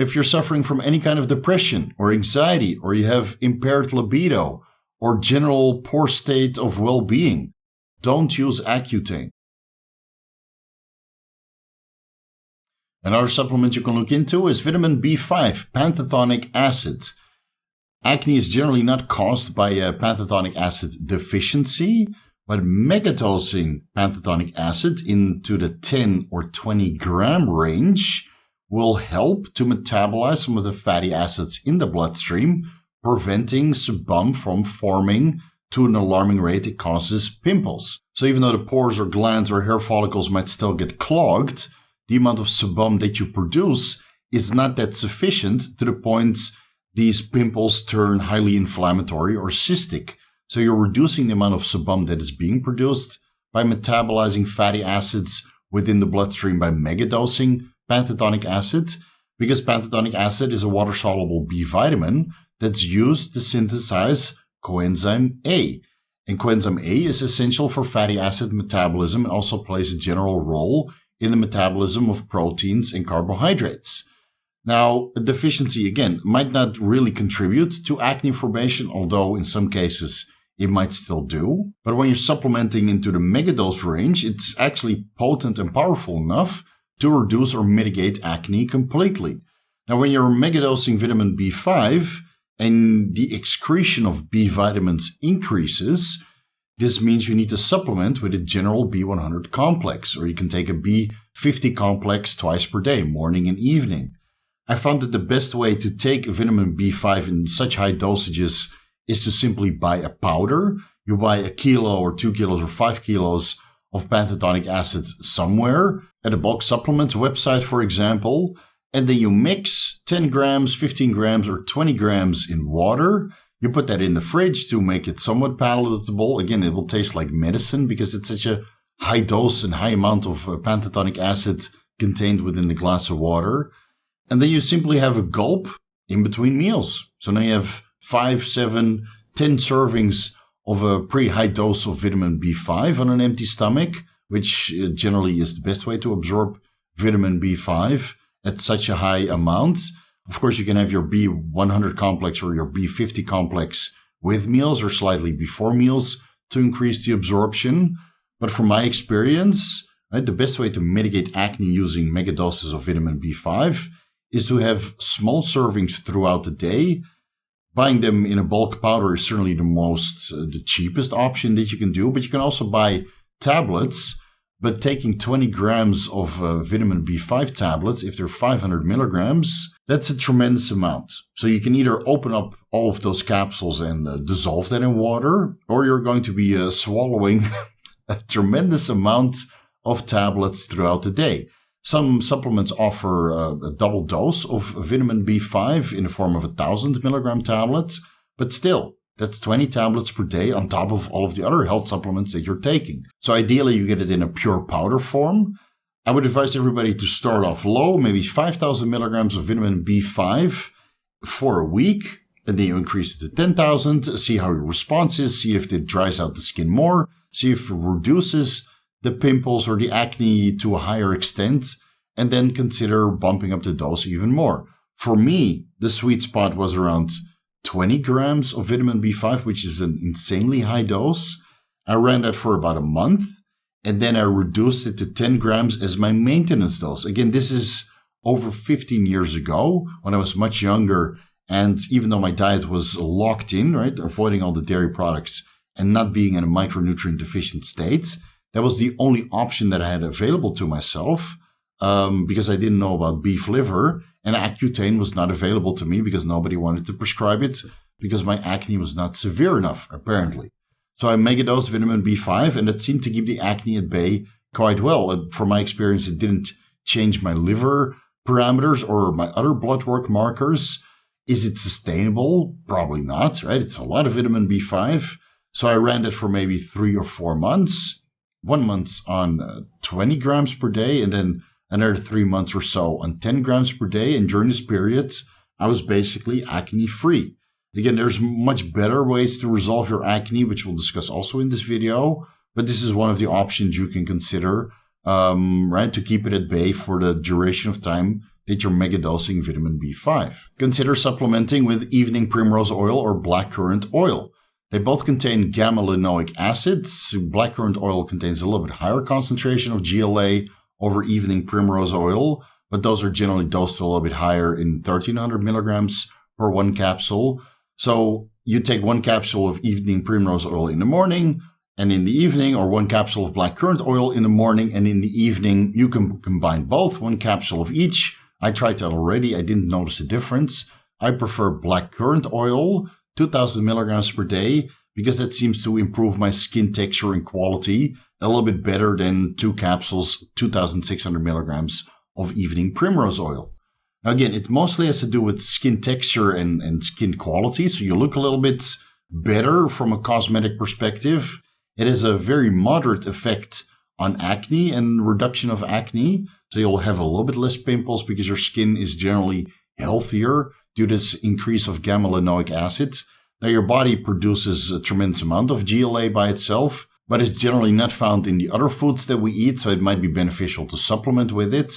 If you're suffering from any kind of depression or anxiety, or you have impaired libido or general poor state of well-being, don't use Accutane. Another supplement you can look into is vitamin B5, Panthetonic acid. Acne is generally not caused by a Panthetonic acid deficiency, but megadosing Panthetonic acid into the 10 or 20 gram range will help to metabolize some of the fatty acids in the bloodstream, preventing sebum from forming to an alarming rate that causes pimples. So even though the pores or glands or hair follicles might still get clogged, the amount of sebum that you produce is not that sufficient to the point these pimples turn highly inflammatory or cystic. So you're reducing the amount of sebum that is being produced by metabolizing fatty acids within the bloodstream by megadosing Panthetonic acid, because Panthetonic acid is a water-soluble B vitamin that's used to synthesize coenzyme A. And coenzyme A is essential for fatty acid metabolism and also plays a general role in the metabolism of proteins and carbohydrates. Now, a deficiency, again, might not really contribute to acne formation, although in some cases it might still do. But when you're supplementing into the megadose range, it's actually potent and powerful enough to reduce or mitigate acne completely. Now, when you're megadosing vitamin B5 and the excretion of B vitamins increases, this means you need to supplement with a general B100 complex, or you can take a B50 complex twice per day, morning and evening. I found that the best way to take vitamin B5 in such high dosages is to simply buy a powder. You buy a kilo or 2 kilos or 5 kilos of Panthetonic acid somewhere, at a bulk supplements website, for example, and then you mix 10 grams, 15 grams, or 20 grams in water. You put that in the fridge to make it somewhat palatable. Again, it will taste like medicine because it's such a high dose and high amount of Panthetonic acid contained within the glass of water. And then you simply have a gulp in between meals. So now you have 5, 7, 10 servings of a pretty high dose of vitamin B5 on an empty stomach, which generally is the best way to absorb vitamin B5 at such a high amount. Of course, you can have your B100 complex or your B50 complex with meals or slightly before meals to increase the absorption. But from my experience, right, the best way to mitigate acne using megadoses of vitamin B5 is to have small servings throughout the day. Buying them in a bulk powder is certainly the cheapest option that you can do, but you can also buy tablets. But taking 20 grams of vitamin B5 tablets, if they're 500 milligrams, that's a tremendous amount. So you can either open up all of those capsules and dissolve that in water, or you're going to be swallowing a tremendous amount of tablets throughout the day. Some supplements offer a double dose of vitamin B5 in the form of 1,000 milligram tablet, but still, that's 20 tablets per day on top of all of the other health supplements that you're taking. So ideally, you get it in a pure powder form. I would advise everybody to start off low, maybe 5,000 milligrams of vitamin B5 for a week, and then you increase it to 10,000, see how your response is, see if it dries out the skin more, see if it reduces the pimples or the acne to a higher extent, and then consider bumping up the dose even more. For me, the sweet spot was around 20 grams of vitamin B5, which is an insanely high dose. I ran that for about a month, and then I reduced it to 10 grams as my maintenance dose. Again, this is over 15 years ago when I was much younger, and even though my diet was locked in, right, avoiding all the dairy products and not being in a micronutrient deficient state, that was the only option that I had available to myself, because I didn't know about beef liver. And Accutane was not available to me because nobody wanted to prescribe it because my acne was not severe enough, apparently. So I megadosed vitamin B5, and that seemed to keep the acne at bay quite well. And from my experience, it didn't change my liver parameters or my other blood work markers. Is it sustainable? Probably not, right? It's a lot of vitamin B5. So I ran that for maybe 3 or 4 months. 1 month on 20 grams per day, and then another 3 months or so on 10 grams per day. And during this period, I was basically acne free. Again, there's much better ways to resolve your acne, which we'll discuss also in this video. But this is one of the options you can consider, right, to keep it at bay for the duration of time that you're megadosing vitamin B5. Consider supplementing with evening primrose oil or blackcurrant oil. They both contain Gamma-Linoleic Acid. Blackcurrant oil contains a little bit higher concentration of GLA over evening primrose oil, but those are generally dosed a little bit higher in 1300 milligrams per one capsule. So you take one capsule of evening primrose oil in the morning and in the evening, or one capsule of blackcurrant oil in the morning and in the evening. You can combine both, one capsule of each. I tried that already. I didn't notice a difference. I prefer blackcurrant oil, 2000 milligrams per day, because that seems to improve my skin texture and quality a little bit better than 2 capsules, 2600 milligrams of evening primrose oil. Now again, it mostly has to do with skin texture and skin quality, so you look a little bit better from a cosmetic perspective. It has a very moderate effect on acne and reduction of acne, so you'll have a little bit less pimples because your skin is generally healthier due to this increase of gamma-linoleic acid. Now your body produces a tremendous amount of GLA by itself, but it's generally not found in the other foods that we eat, so it might be beneficial to supplement with it.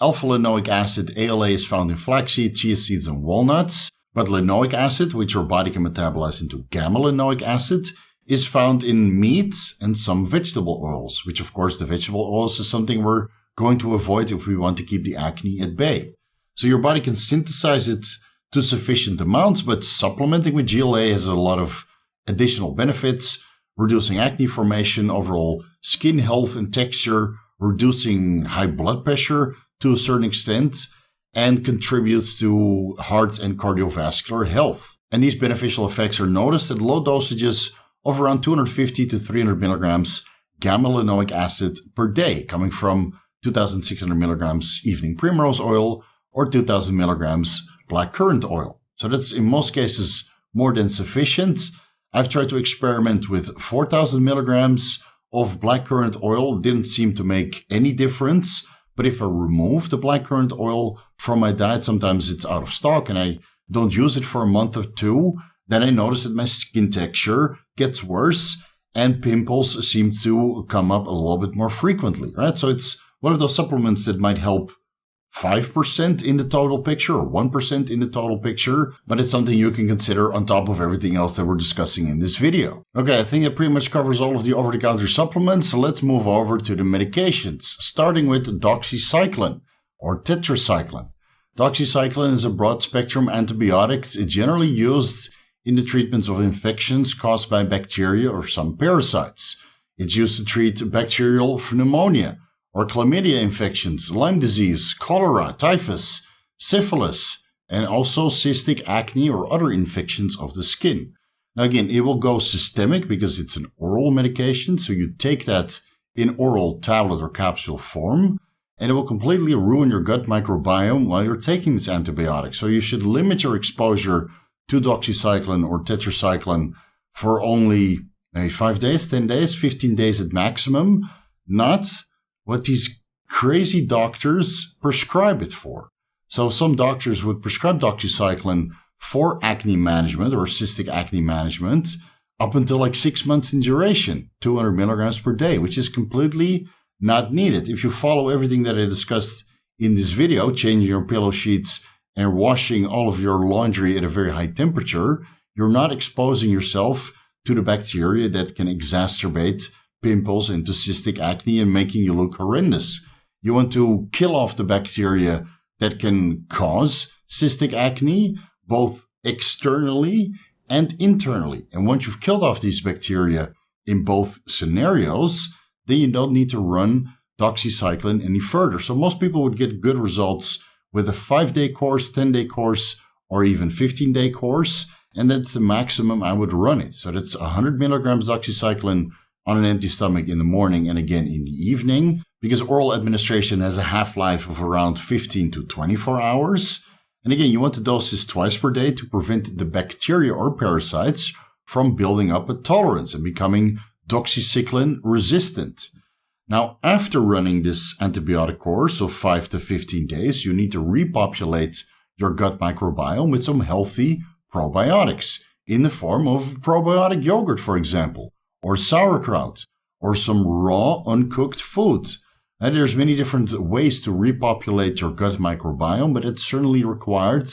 Alpha-linoleic acid, ALA, is found in flaxseed, chia seeds, and walnuts, but linoleic acid, which your body can metabolize into gamma-linoleic acid, is found in meat and some vegetable oils, which of course the vegetable oils is something we're going to avoid if we want to keep the acne at bay. So your body can synthesize it to sufficient amounts, but supplementing with GLA has a lot of additional benefits, reducing acne formation, overall skin health and texture, reducing high blood pressure to a certain extent, and contributes to heart and cardiovascular health. And these beneficial effects are noticed at low dosages of around 250 to 300 milligrams gamma-linoleic acid per day, coming from 2600 milligrams evening primrose oil or 2000 milligrams blackcurrant oil. So that's in most cases more than sufficient. I've tried to experiment with 4000 milligrams of blackcurrant oil. It didn't seem to make any difference. But if I remove the blackcurrant oil from my diet, sometimes it's out of stock and I don't use it for a month or two, then I notice that my skin texture gets worse and pimples seem to come up a little bit more frequently, right? So it's one of those supplements that might help 5% in the total picture or 1% in the total picture, but it's something you can consider on top of everything else that we're discussing in this video. Okay, I think that pretty much covers all of the over-the-counter supplements. So let's move over to the medications, starting with doxycycline or tetracycline. Doxycycline is a broad-spectrum antibiotic. It's generally used in the treatments of infections caused by bacteria or some parasites. It's used to treat bacterial pneumonia or chlamydia infections, Lyme disease, cholera, typhus, syphilis, and also cystic acne or other infections of the skin. Now again, it will go systemic because it's an oral medication, so you take that in oral tablet or capsule form, and it will completely ruin your gut microbiome while you're taking this antibiotic. So you should limit your exposure to doxycycline or tetracycline for only maybe 5 days, 10 days, 15 days at maximum, not what these crazy doctors prescribe it for. So some doctors would prescribe doxycycline for acne management or cystic acne management up until like 6 months in duration, 200 milligrams per day, which is completely not needed. If you follow everything that I discussed in this video, changing your pillow sheets and washing all of your laundry at a very high temperature, you're not exposing yourself to the bacteria that can exacerbate pimples into cystic acne and making you look horrendous. You want to kill off the bacteria that can cause cystic acne, both externally and internally. And once you've killed off these bacteria in both scenarios, then you don't need to run doxycycline any further. So most people would get good results with a 5-day course, 10-day course, or even 15-day course. And that's the maximum I would run it. So that's 100 milligrams doxycycline on an empty stomach in the morning and again in the evening, because oral administration has a half-life of around 15 to 24 hours. And again, you want to dose this twice per day to prevent the bacteria or parasites from building up a tolerance and becoming doxycycline resistant. Now, after running this antibiotic course of 5 to 15 days, you need to repopulate your gut microbiome with some healthy probiotics in the form of probiotic yogurt, for example, or sauerkraut, or some raw, uncooked food. And there's many different ways to repopulate your gut microbiome, but it's certainly required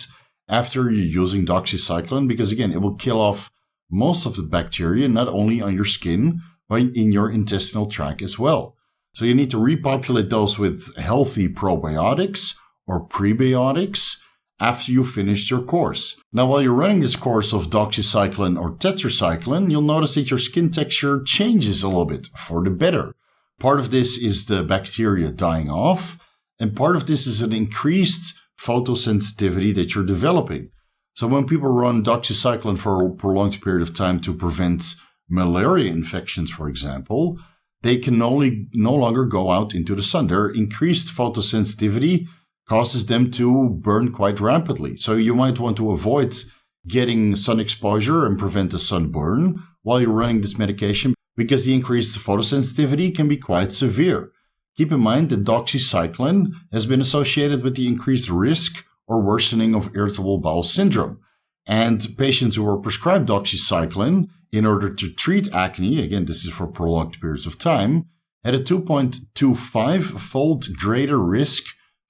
after you're using doxycycline because, again, it will kill off most of the bacteria, not only on your skin, but in your intestinal tract as well. So you need to repopulate those with healthy probiotics or prebiotics after you finished your course. Now, while you're running this course of doxycycline or tetracycline, you'll notice that your skin texture changes a little bit for the better. Part of this is the bacteria dying off, and part of this is an increased photosensitivity that you're developing. So when people run doxycycline for a prolonged period of time to prevent malaria infections, for example, they can no longer go out into the sun. Their increased photosensitivity causes them to burn quite rapidly. So you might want to avoid getting sun exposure and prevent a sunburn while you're running this medication because the increased photosensitivity can be quite severe. Keep in mind that doxycycline has been associated with the increased risk or worsening of irritable bowel syndrome. And patients who are prescribed doxycycline in order to treat acne, again, this is for prolonged periods of time, had a 2.25-fold greater risk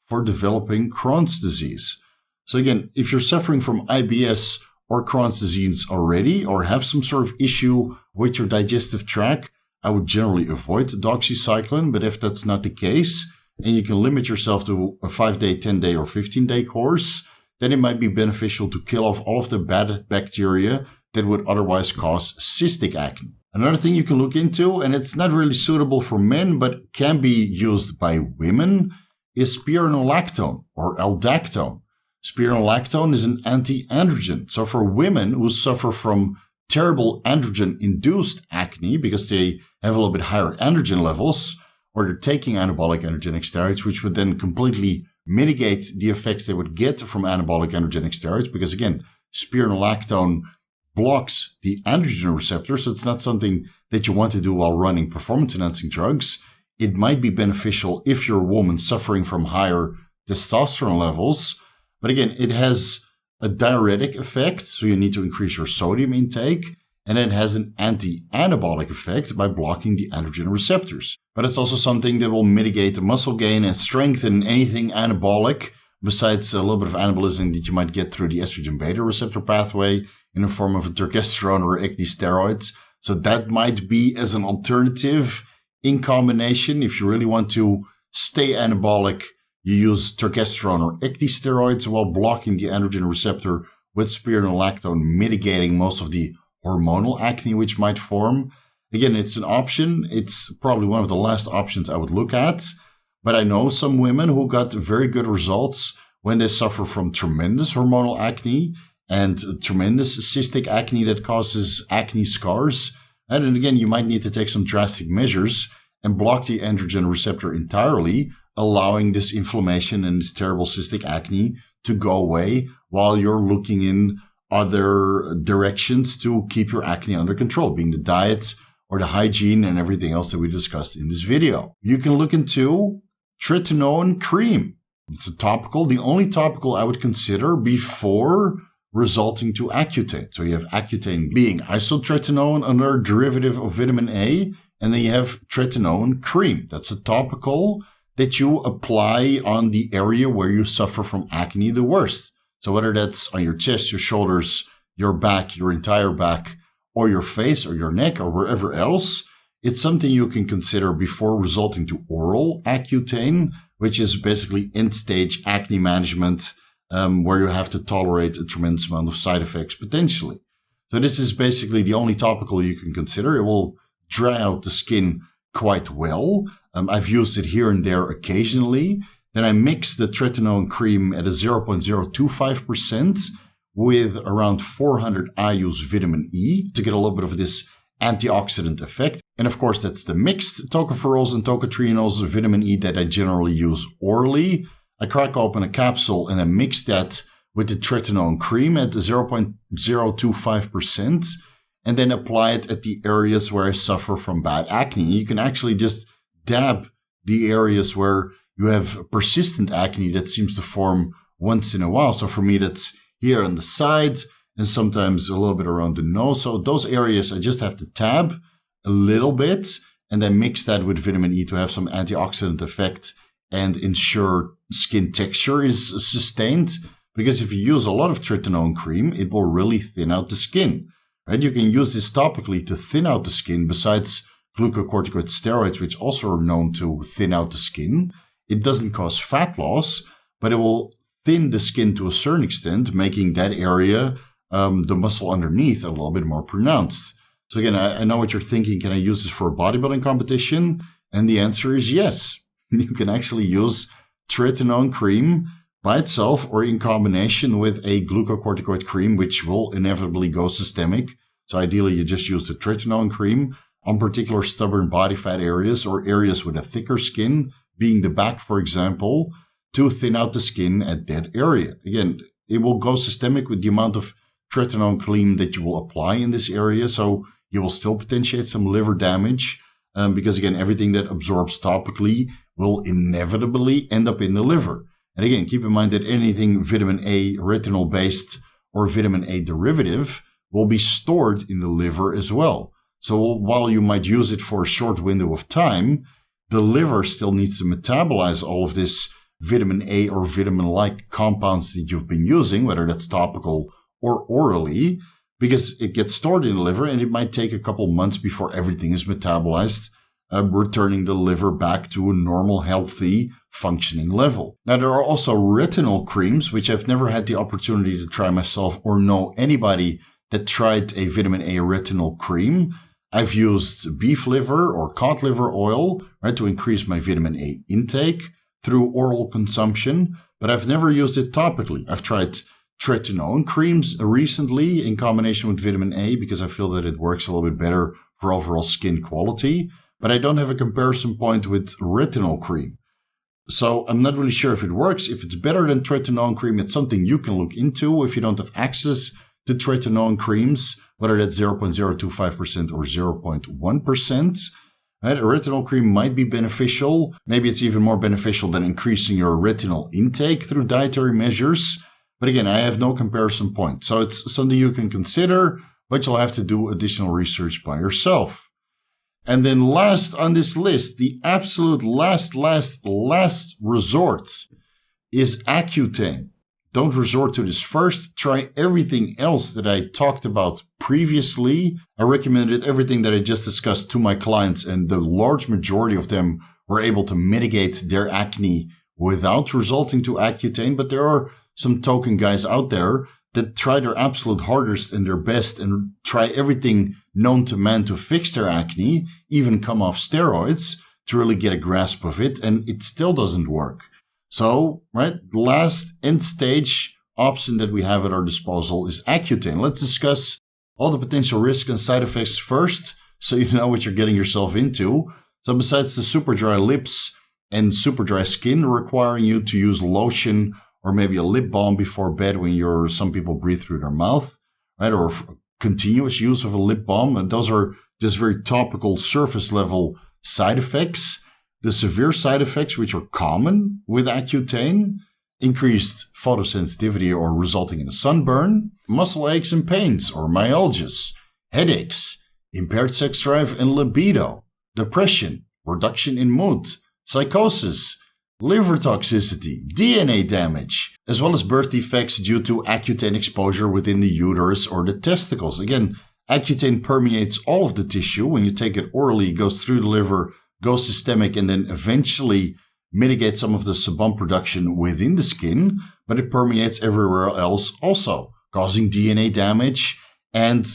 for developing Crohn's disease. So again, if you're suffering from IBS or Crohn's disease already, or have some sort of issue with your digestive tract, I would generally avoid doxycycline. But if that's not the case, and you can limit yourself to a 5-day, 10-day, or 15-day course, then it might be beneficial to kill off all of the bad bacteria that would otherwise cause cystic acne. Another thing you can look into, and it's not really suitable for men, but can be used by women, is spironolactone or aldactone. Spironolactone is an anti-androgen. So for women who suffer from terrible androgen-induced acne because they have a little bit higher androgen levels, or they're taking anabolic androgenic steroids, which would then completely mitigate the effects they would get from anabolic androgenic steroids, because again, spironolactone blocks the androgen receptor, so it's not something that you want to do while running performance-enhancing drugs. It might be beneficial if you're a woman suffering from higher testosterone levels, but again, it has a diuretic effect, so you need to increase your sodium intake, and it has an anti-anabolic effect by blocking the androgen receptors. But it's also something that will mitigate the muscle gain and strengthen anything anabolic, besides a little bit of anabolism that you might get through the estrogen beta receptor pathway in the form of a testosterone or acne steroids. So that might be as an alternative in combination. If you really want to stay anabolic, you use testosterone or acne steroids while blocking the androgen receptor with spironolactone, mitigating most of the hormonal acne which might form. Again, it's an option. It's probably one of the last options I would look at. But I know some women who got very good results when they suffer from tremendous hormonal acne and tremendous cystic acne that causes acne scars. And then again, you might need to take some drastic measures and block the androgen receptor entirely, allowing this inflammation and this terrible cystic acne to go away while you're looking in other directions to keep your acne under control, being the diet or the hygiene and everything else that we discussed in this video. You can look into Tretinoin Cream. It's a topical, the only topical I would consider before resulting to Accutane. So you have Accutane being Isotretinoin, another derivative of vitamin A, and then you have Tretinoin Cream. That's a topical that you apply on the area where you suffer from acne the worst. So whether that's on your chest, your shoulders, your back, your entire back, or your face or your neck or wherever else, it's something you can consider before resulting to oral Accutane, which is basically end-stage acne management, where you have to tolerate a tremendous amount of side effects potentially. So this is basically the only topical you can consider. It will dry out the skin quite well. I've used it here and there occasionally. Then I mix the Tretinoin cream at a 0.025% with around 400 IU's vitamin E to get a little bit of this antioxidant effect. And of course, that's the mixed tocopherols and tocotrienols of vitamin E that I generally use orally. I crack open a capsule and I mix that with the Tretinoin cream at 0.025% and then apply it at the areas where I suffer from bad acne. You can actually just dab the areas where you have persistent acne that seems to form once in a while. So for me, that's here on the sides and sometimes a little bit around the nose. So those areas, I just have to tab a little bit and then mix that with vitamin E to have some antioxidant effect and ensure skin texture is sustained. Because if you use a lot of tretinoin cream, it will really thin out the skin. Right? You can use this topically to thin out the skin besides glucocorticoid steroids, which also are known to thin out the skin. It doesn't cause fat loss, but it will thin the skin to a certain extent, making that area, the muscle underneath, a little bit more pronounced. So again, I know what you're thinking. Can I use this for a bodybuilding competition? And the answer is yes. You can actually use tretinoin cream by itself or in combination with a glucocorticoid cream, which will inevitably go systemic. So ideally, you just use the tretinoin cream on particular stubborn body fat areas or areas with a thicker skin, being the back, for example, to thin out the skin at that area. Again, it will go systemic with the amount of tretinoin cream that you will apply in this area. So you will still potentiate some liver damage because, again, everything that absorbs topically will inevitably end up in the liver. And again, keep in mind that anything vitamin A retinol-based or vitamin A derivative will be stored in the liver as well. So while you might use it for a short window of time, the liver still needs to metabolize all of this vitamin A or vitamin-like compounds that you've been using, whether that's topical or orally, because it gets stored in the liver and it might take a couple months before everything is metabolized, returning the liver back to a normal, healthy, functioning level. Now, there are also retinol creams, which I've never had the opportunity to try myself or know anybody that tried a vitamin A retinol cream. I've used beef liver or cod liver oil, right, to increase my vitamin A intake through oral consumption, but I've never used it topically. I've tried tretinoin creams recently in combination with vitamin A because I feel that it works a little bit better for overall skin quality, but I don't have a comparison point with retinol cream. So I'm not really sure if it works. If it's better than tretinoin cream, it's something you can look into if you don't have access to tretinoin creams, whether that's 0.025% or 0.1%. Right? A retinol cream might be beneficial. Maybe it's even more beneficial than increasing your retinol intake through dietary measures. But again, I have no comparison point. So it's something you can consider, but you'll have to do additional research by yourself. And then last on this list, the absolute last resort is Accutane. Don't resort to this first. Try everything else that I talked about previously. I recommended everything that I just discussed to my clients, and the large majority of them were able to mitigate their acne without resorting to Accutane. But there are some token guys out there that try their absolute hardest and their best and try everything known to man to fix their acne, even come off steroids to really get a grasp of it, and it still doesn't work. So, right, the last end stage option that we have at our disposal is Accutane. Let's discuss all the potential risks and side effects first, so you know what you're getting yourself into. So besides the super dry lips and super dry skin requiring you to use lotion or maybe a lip balm before bed when some people breathe through their mouth, right, or continuous use of a lip balm, and those are just very topical surface level side effects. The severe side effects, which are common with Accutane, increased photosensitivity or resulting in a sunburn, muscle aches and pains or myalgias, headaches, impaired sex drive and libido, depression, reduction in mood, psychosis, liver toxicity, DNA damage, as well as birth defects due to Accutane exposure within the uterus or the testicles. Again, Accutane permeates all of the tissue. When you take it orally, it goes through the liver, goes systemic, and then eventually mitigates some of the sebum production within the skin, but it permeates everywhere else also, causing DNA damage and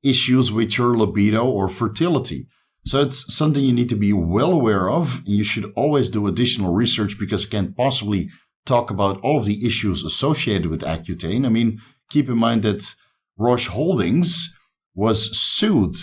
issues with your libido or fertility. So it's something you need to be well aware of. You should always do additional research because I can't possibly talk about all of the issues associated with Accutane. I mean, keep in mind that Roche Holdings was sued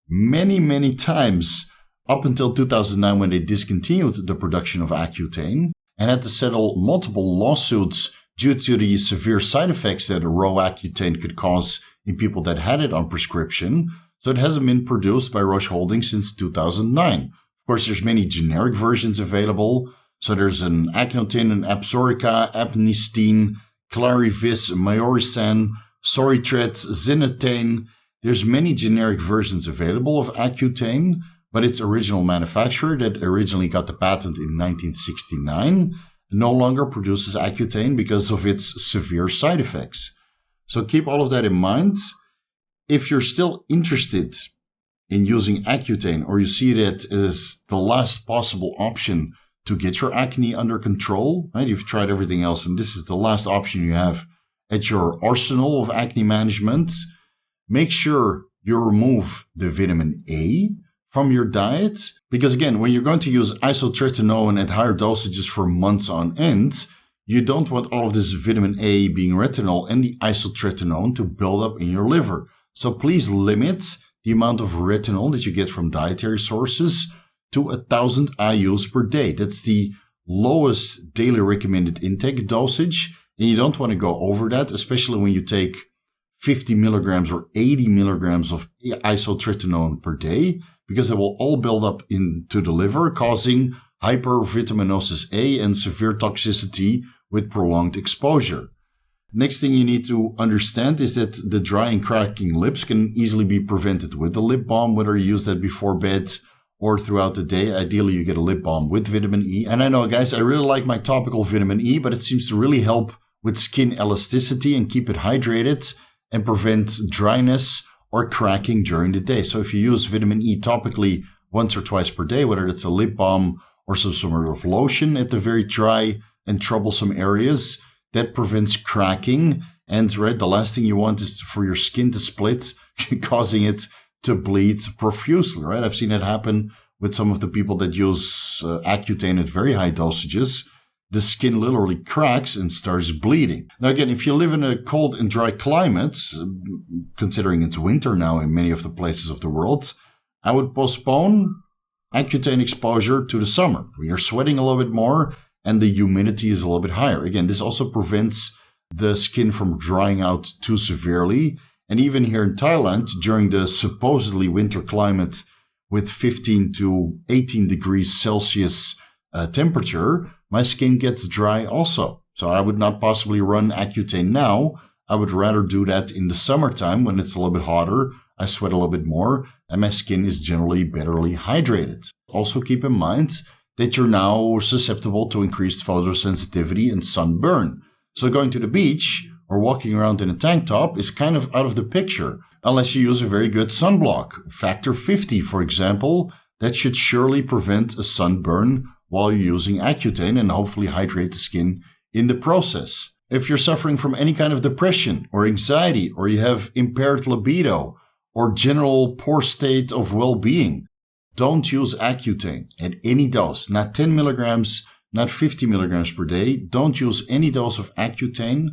many, many times up until 2009 when they discontinued the production of Accutane and had to settle multiple lawsuits due to the severe side effects that raw Accutane could cause in people that had it on prescription. So it hasn't been produced by Roche Holdings since 2009. Of course, there's many generic versions available. So there's an Accutane, an Absorica, Apnistine, Clarivis, Maorisan, Soritret, Zinatane. There's many generic versions available of Accutane, but its original manufacturer that originally got the patent in 1969 no longer produces Accutane because of its severe side effects. So keep all of that in mind. If you're still interested in using Accutane, or you see that as the last possible option to get your acne under control, right? You've tried everything else and this is the last option you have at your arsenal of acne management, make sure you remove the vitamin A from your diet. Because again, when you're going to use isotretinoin at higher dosages for months on end, you don't want all of this vitamin A being retinol and the isotretinoin to build up in your liver. So please limit the amount of retinol that you get from dietary sources to 1,000 IUs per day. That's the lowest daily recommended intake dosage. And you don't want to go over that, especially when you take 50 milligrams or 80 milligrams of isotretinoin per day, because it will all build up into the liver, causing hypervitaminosis A and severe toxicity with prolonged exposure. Next thing you need to understand is that the dry and cracking lips can easily be prevented with the lip balm, whether you use that before bed or throughout the day. Ideally, you get a lip balm with vitamin E. And I know, guys, I really like my topical vitamin E, but it seems to really help with skin elasticity and keep it hydrated and prevent dryness or cracking during the day. So if you use vitamin E topically once or twice per day, whether it's a lip balm or some sort of lotion at the very dry and troublesome areas, that prevents cracking. And right, the last thing you want is for your skin to split, causing it to bleed profusely, right? I've seen it happen with some of the people that use Accutane at very high dosages. The skin literally cracks and starts bleeding. Now again, if you live in a cold and dry climate, considering it's winter now in many of the places of the world, I would postpone Accutane exposure to the summer, when you're sweating a little bit more and the humidity is a little bit higher. Again, this also prevents the skin from drying out too severely. And even here in Thailand, during the supposedly winter climate with 15 to 18 degrees Celsius temperature, my skin gets dry also. So I would not possibly run Accutane now. I would rather do that in the summertime when it's a little bit hotter. I sweat a little bit more and my skin is generally betterly hydrated. Also keep in mind that you're now susceptible to increased photosensitivity and sunburn. So going to the beach or walking around in a tank top is kind of out of the picture, unless you use a very good sunblock. Factor 50, for example, that should surely prevent a sunburn while you're using Accutane and hopefully hydrate the skin in the process. If you're suffering from any kind of depression or anxiety, or you have impaired libido or general poor state of well-being, don't use Accutane at any dose, not 10 milligrams, not 50 milligrams per day. Don't use any dose of Accutane.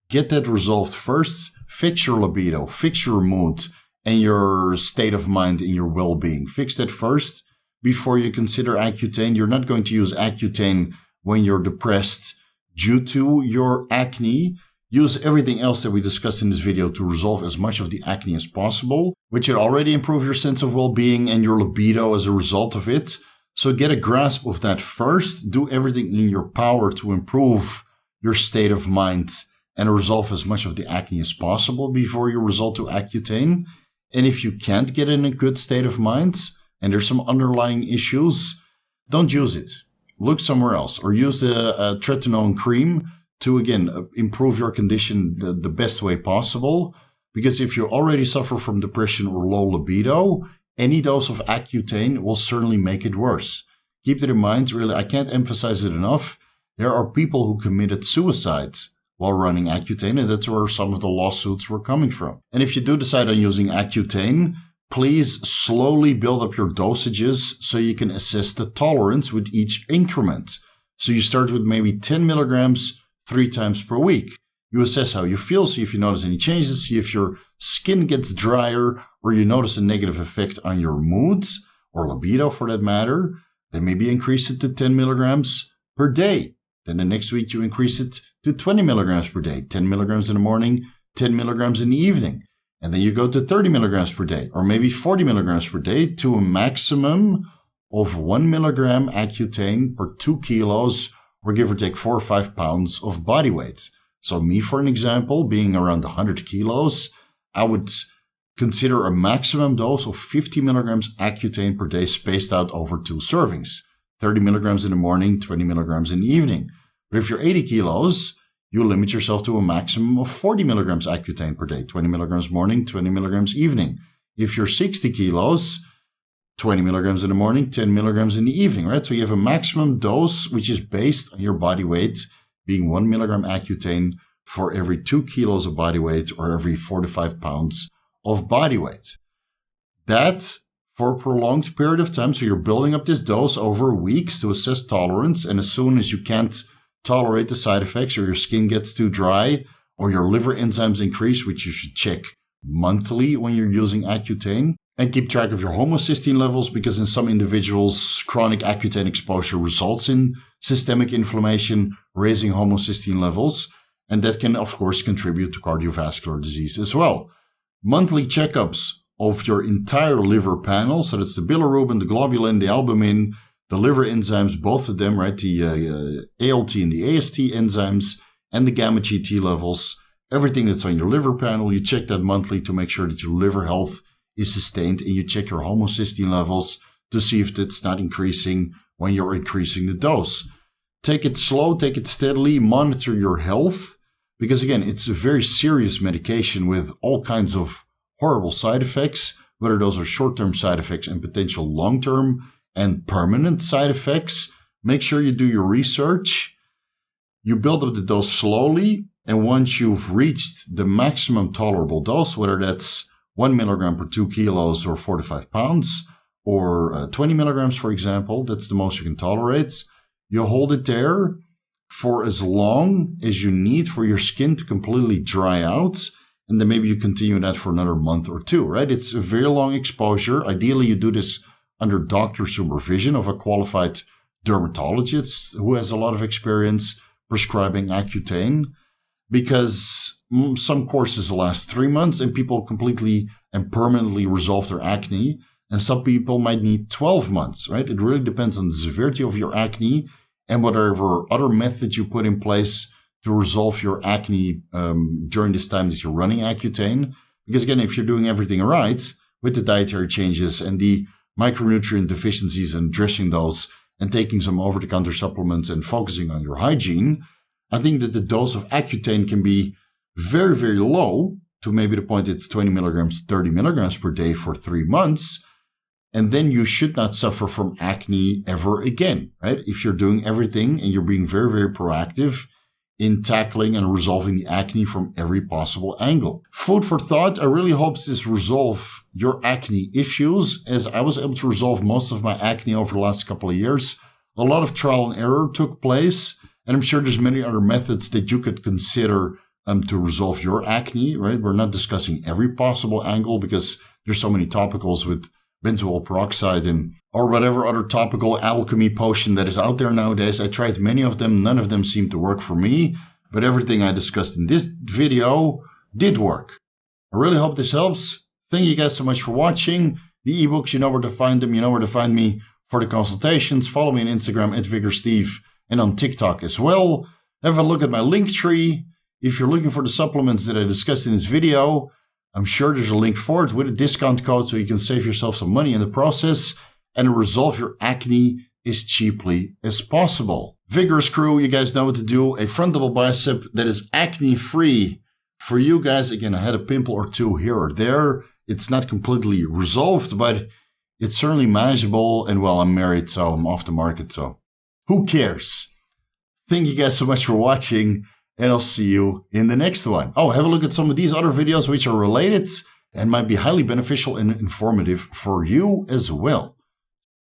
Get that resolved first. Fix your libido, fix your mood, and your state of mind and your well-being. Fix that first before you consider Accutane. You're not going to use Accutane when you're depressed due to your acne. Use everything else that we discussed in this video to resolve as much of the acne as possible, which should already improve your sense of well-being and your libido as a result of it. So get a grasp of that first. Do everything in your power to improve your state of mind and resolve as much of the acne as possible before you resort to Accutane. And if you can't get in a good state of mind and there's some underlying issues, don't use it. Look somewhere else or use the Tretinoin Cream to, again, improve your condition the best way possible. Because if you already suffer from depression or low libido, any dose of Accutane will certainly make it worse. Keep that in mind, really, I can't emphasize it enough. There are people who committed suicide while running Accutane, and that's where some of the lawsuits were coming from. And if you do decide on using Accutane, please slowly build up your dosages so you can assess the tolerance with each increment. So you start with maybe 10 milligrams 3 times per week. You assess how you feel, see if you notice any changes, see if your skin gets drier or you notice a negative effect on your moods or libido for that matter. Then maybe increase it to 10 milligrams per day. Then the next week you increase it to 20 milligrams per day, 10 milligrams in the morning, 10 milligrams in the evening. And then you go to 30 milligrams per day or maybe 40 milligrams per day to a maximum of 1 milligram Accutane per 2 kilos or give or take 4 or 5 pounds of body weight. So me, for an example, being around 100 kilos, I would consider a maximum dose of 50 milligrams Accutane per day spaced out over 2 servings. 30 milligrams in the morning, 20 milligrams in the evening. But if you're 80 kilos, you limit yourself to a maximum of 40 milligrams Accutane per day. 20 milligrams morning, 20 milligrams evening. If you're 60 kilos, 20 milligrams in the morning, 10 milligrams in the evening, right? So you have a maximum dose, which is based on your body weight, being 1 milligram Accutane for every 2 kilos of body weight or every 4 to 5 pounds of body weight. That for a prolonged period of time. So you're building up this dose over weeks to assess tolerance. And as soon as you can't tolerate the side effects, or your skin gets too dry, or your liver enzymes increase, which you should check monthly when you're using Accutane, and keep track of your homocysteine levels, because in some individuals, chronic Accutane exposure results in systemic inflammation, raising homocysteine levels. And that can, of course, contribute to cardiovascular disease as well. Monthly checkups of your entire liver panel. So that's the bilirubin, the globulin, the albumin, the liver enzymes, both of them, right? The ALT and the AST enzymes, and the gamma-GT levels. Everything that's on your liver panel, you check that monthly to make sure that your liver health is sustained, and you check your homocysteine levels to see if that's not increasing when you're increasing the dose. Take it slow, take it steadily, monitor your health, because again, it's a very serious medication with all kinds of horrible side effects, whether those are short-term side effects and potential long-term and permanent side effects. Make sure you do your research. You build up the dose slowly, and once you've reached the maximum tolerable dose, whether that's 1 milligram per 2 kilos or 4 to 5 pounds, or 20 milligrams, for example, that's the most you can tolerate. You hold it there for as long as you need for your skin to completely dry out, and then maybe you continue that for another month or 2, right? It's a very long exposure. Ideally, you do this under doctor supervision of a qualified dermatologist who has a lot of experience prescribing Accutane, because some courses last 3 months and people completely and permanently resolve their acne, and some people might need 12 months, right? It really depends on the severity of your acne and whatever other methods you put in place to resolve your acne during this time that you're running Accutane. Because again, if you're doing everything right with the dietary changes and the micronutrient deficiencies and addressing those and taking some over-the-counter supplements and focusing on your hygiene, I think that the dose of Accutane can be very, very low, to maybe the point it's 20 milligrams to 30 milligrams per day for 3 months. And then you should not suffer from acne ever again, right? If you're doing everything and you're being very, very proactive in tackling and resolving the acne from every possible angle. Food for thought. I really hope this resolve your acne issues, as I was able to resolve most of my acne over the last couple of years. A lot of trial and error took place, and I'm sure there's many other methods that you could consider to resolve your acne, right? We're not discussing every possible angle because there's so many topicals with benzoyl peroxide or whatever other topical alchemy potion that is out there nowadays. I tried many of them. None of them seemed to work for me, but everything I discussed in this video did work. I really hope this helps. Thank you guys so much for watching. The ebooks, you know where to find them. You know where to find me for the consultations. Follow me on Instagram at VigorSteve and on TikTok as well. Have a look at my link tree. If you're looking for the supplements that I discussed in this video, I'm sure there's a link for it with a discount code so you can save yourself some money in the process and resolve your acne as cheaply as possible. Vigorous crew, you guys know what to do. A front double bicep that is acne-free for you guys. Again, I had a pimple or 2 here or there. It's not completely resolved, but it's certainly manageable. And well, I'm married, so I'm off the market, so who cares? Thank you guys so much for watching, and I'll see you in the next one. Oh, have a look at some of these other videos which are related and might be highly beneficial and informative for you as well.